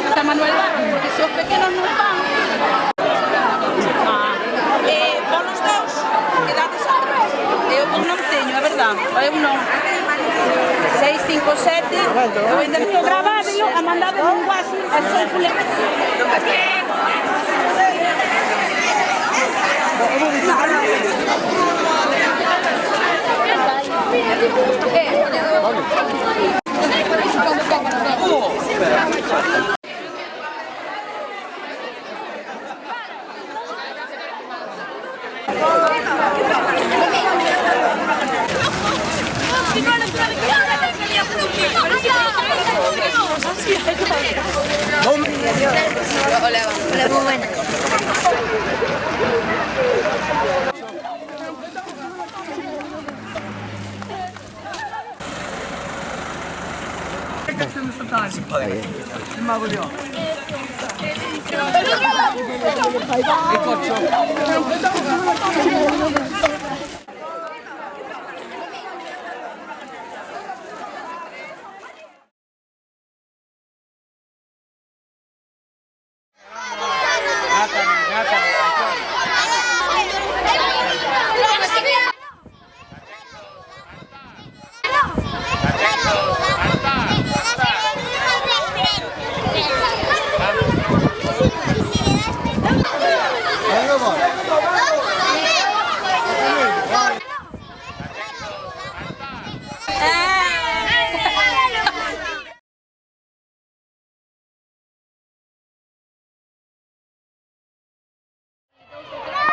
Está Manuel Barros, porque se os pequenos non van. Polos deus, quedades atrás. Eu non teño, é verdad. Eu non. 657, eu ainda estou grabábelo, a mandade un WhatsApp, a sou fuleta.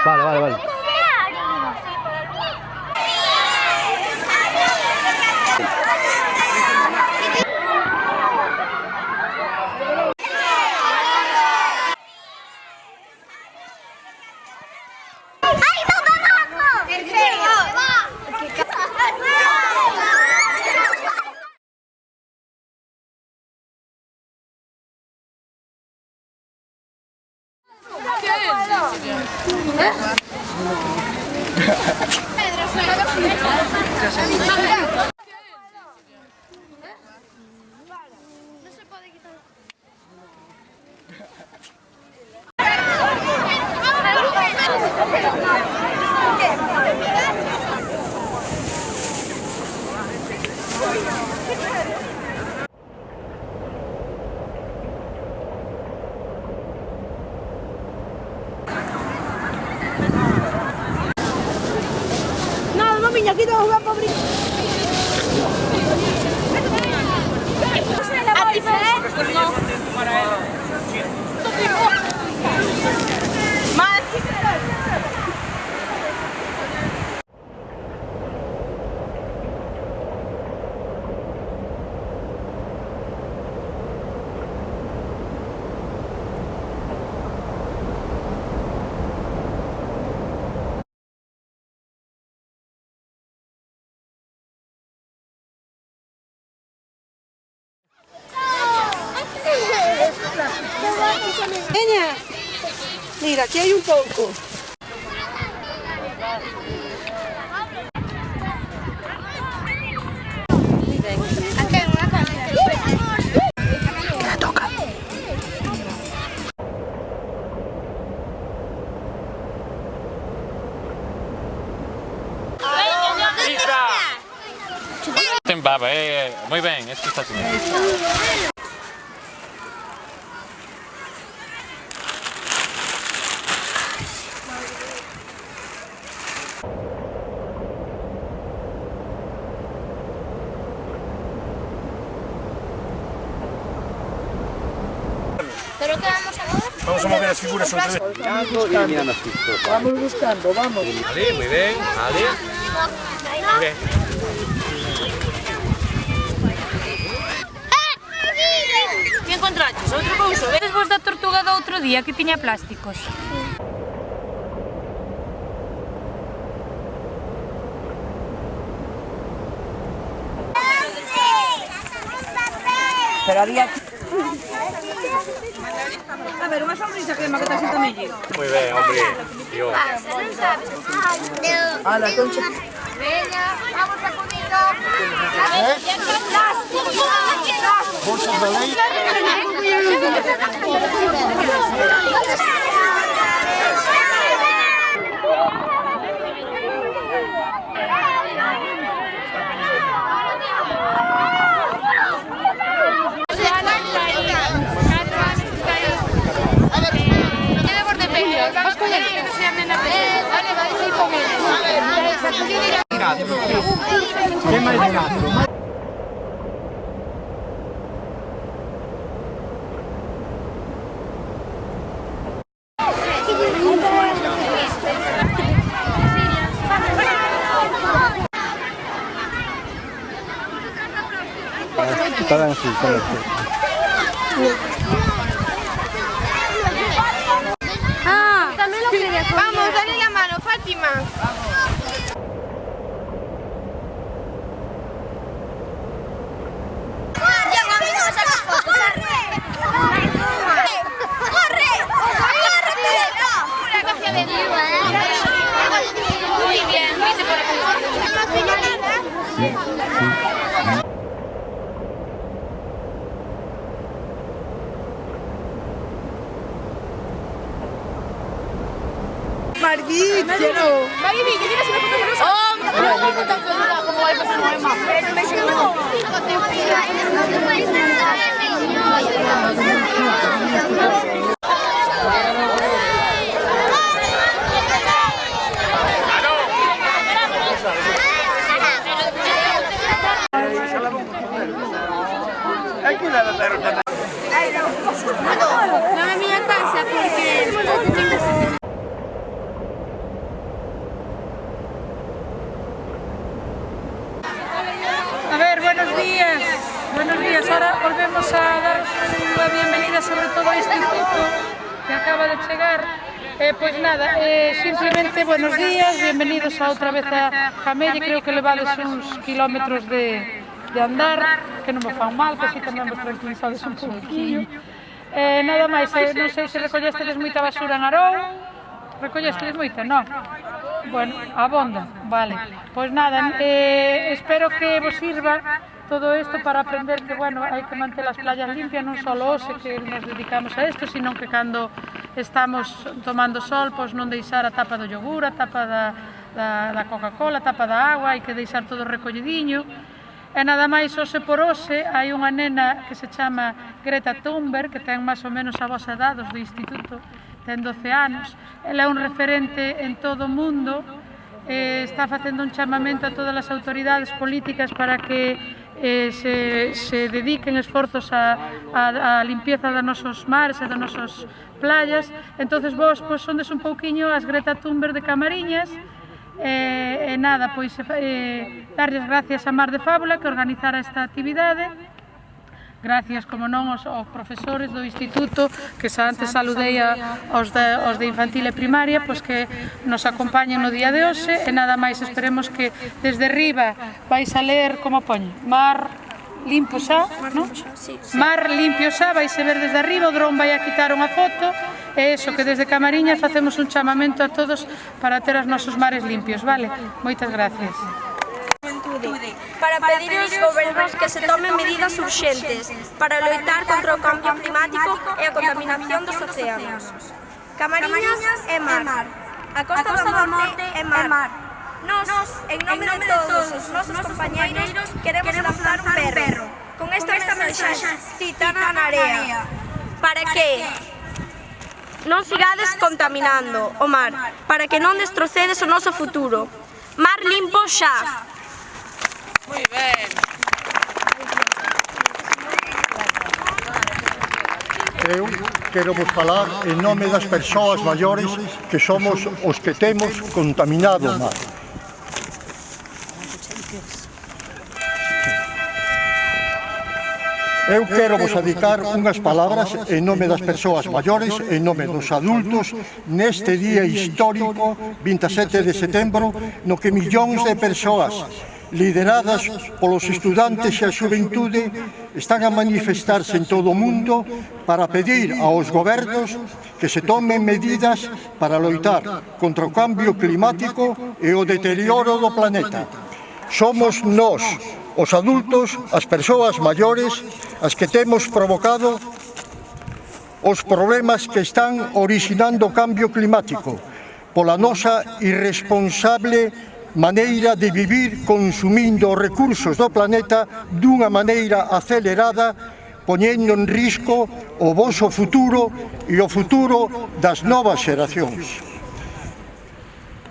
Hola, muy buenas. Vale. Mamiña, aquí te vas a jugar, pobre. ¿A ti, Fred? No. Pequeña, mira, aquí hay un poco. Baba, muy bien, esto está bien. ¿Pero qué vamos a mover? Vamos a mover las figuras otra vez. Vamos buscando, vamos. Vale, muy bien, vale. Muy bien. Que encontraches? Outra cousa? Vedes vos da tortuga do outro día que tiña plásticos? Pero había... A ver, unha sonrisa que me acontece tamén. Muy bien, hombre. Dios. Pero non sabes. A la concha. Venga, vamos sacudindo. Bolsas de lei. ¿Qué más de nada? Están así, están así. También lo quería comer. Vamos, dale la mano, Fátima. Ya, mami, no saques fotos. ¡Corre! Una copia de Dios. Muy bien, vete por aquí. Margit, quiero. Maggie, ¿qué tienes una foto con nosotros? ¿Cómo va a pasar mamá? No me mía casa porque... A ver, buenos días. Buenos días. Ahora volvemos a dar la bienvenida sobre todo ao instituto que acaba de chegar. Pois nada, simplemente buenos días, bienvenidos a outra vez a Camelle. Creo que levades uns kilómetros de andar, que non me fan mal, que así tamén vos tranquilizades un pouquinho. Nada máis, non sei se recollestedes moita basura en Arón. Recollestedes moita, non? Bueno, abonda, vale. Pois nada, espero que vos sirva todo isto para aprender que, bueno, hai que manter as playas limpias, non só hoxe que nos dedicamos a isto, sino que cando estamos tomando sol, pois non deixar a tapa do yogur, a tapa da Coca-Cola, a tapa da agua, hai que deixar todo recollidiño. E nada máis, hoxe por hoxe, hai unha nena que se chama Greta Thunberg, que ten máis ou menos a vosa edad, do instituto, ten 12 anos. Ela é un referente en todo o mundo, está facendo un chamamento a todas as autoridades políticas para que se dediquen esforzos a limpieza dos nosos mares e das nosas playas. Entonces vos sondes un pouquiño as Greta Thunberg de Camariñas. E nada, pois darles gracias a Mar de Fábula que organizara esta actividade. Gracias, como non, aos profesores do instituto, que xa antes saludei aos de infantil e primaria, pois que nos acompañan no día de hoxe. E nada máis, esperemos que desde arriba vais a ler, como poñe, Mar Limpo Xa, non? Mar Limpio Xa, vais a ver desde arriba, o dron vai a quitar unha foto. E iso, que desde Camariñas facemos un chamamento a todos para ter os nosos mares limpios, vale? Moitas gracias. Para pedir aos gobernos que se tomen medidas urxentes para loitar contra o cambio climático e a contaminación dos océanos. Camariñas é mar, a Costa da Morte é mar. Nós, en nome de todos os nosos compañeiros, queremos lanzar un berro con esta mensaxe titana na area, para que non sigades contaminando o mar, para que non destrocedes o noso futuro. Mar limpo xa. Muy ben. Eu quero vos falar en nome das persoas maiores que somos os que temos contaminado o mar. Eu quero vos dedicar unhas palabras en nome das persoas maiores, en nome dos adultos, neste día histórico, 27 de setembro, no que millóns de persoas lideradas polos estudantes e a xuventude están a manifestarse en todo o mundo para pedir aos gobernos que se tomen medidas para loitar contra o cambio climático e o deterioro do planeta. Somos nós, os adultos, as persoas maiores, as que temos provocado os problemas que están originando o cambio climático pola nosa irresponsable maneira de vivir consumindo os recursos do planeta dunha maneira acelerada, poñendo en risco o voso futuro e o futuro das novas xeracións.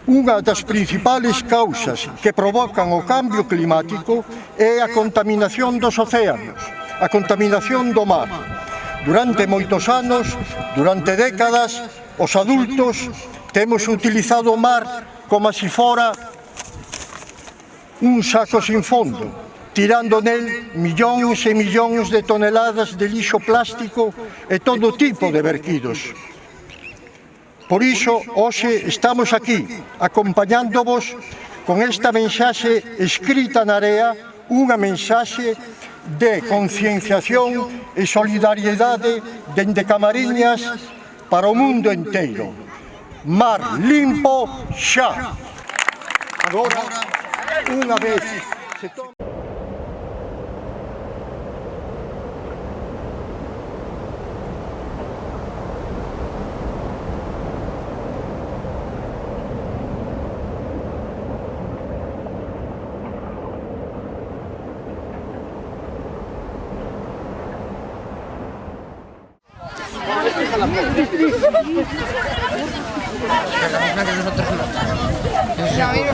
Unha das principales causas que provocan o cambio climático é a contaminación dos océanos, a contaminación do mar. Durante moitos anos, durante décadas, os adultos temos utilizado o mar como se fora un saco sin fondo, tirando nel millóns e millóns de toneladas de lixo plástico e todo tipo de verquidos. Por iso, hoxe estamos aquí, acompañándovos con esta mensaxe escrita na area, unha mensaxe de concienciación e solidariedade dende Camariñas para o mundo inteiro. Mar limpo xa! Agora, unha vez se toma...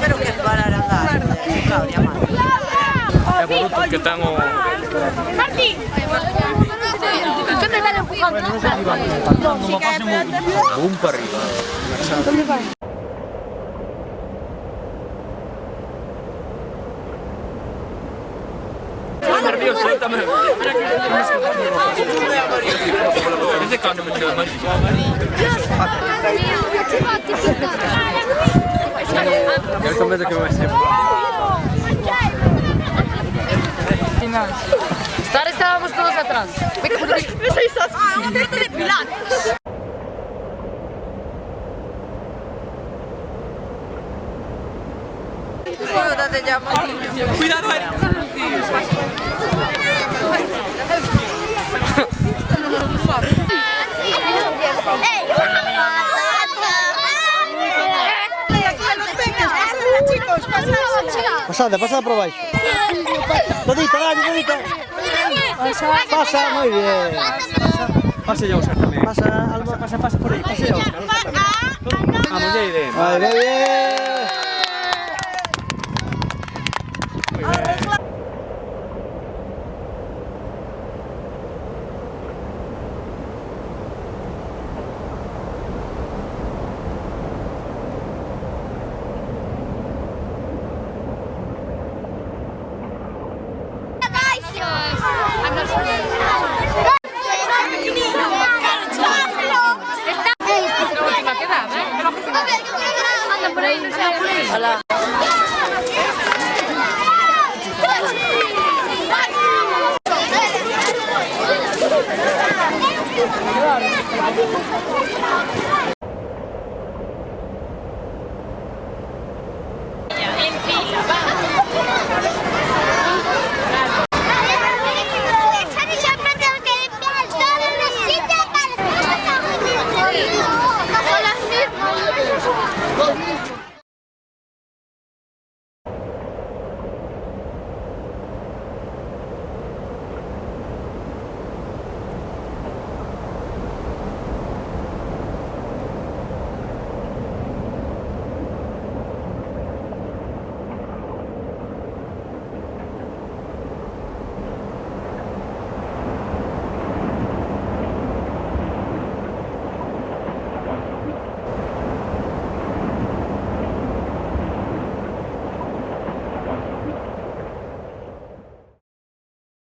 Pero que parar a andar, Claudia, más. É bruto que ten o... Martí! ¿Qué me están empujando? Bum para arriba. ¿Dónde va? Estoy nervioso, yo también. Ese cano me queda mal. Esta vez que vai ser. Estábamos todos atrás. Un momento de pilar. Cuidado ahí. Pasada por baixo. Todita, dale, todita. Pasa, muy bien. Pase ya Óscar tamén. Pasa, Alba. Pasa por aí, pase ya Óscar. Vamos, ya iré. Vale, muy bien. Hola. ¡Vamos!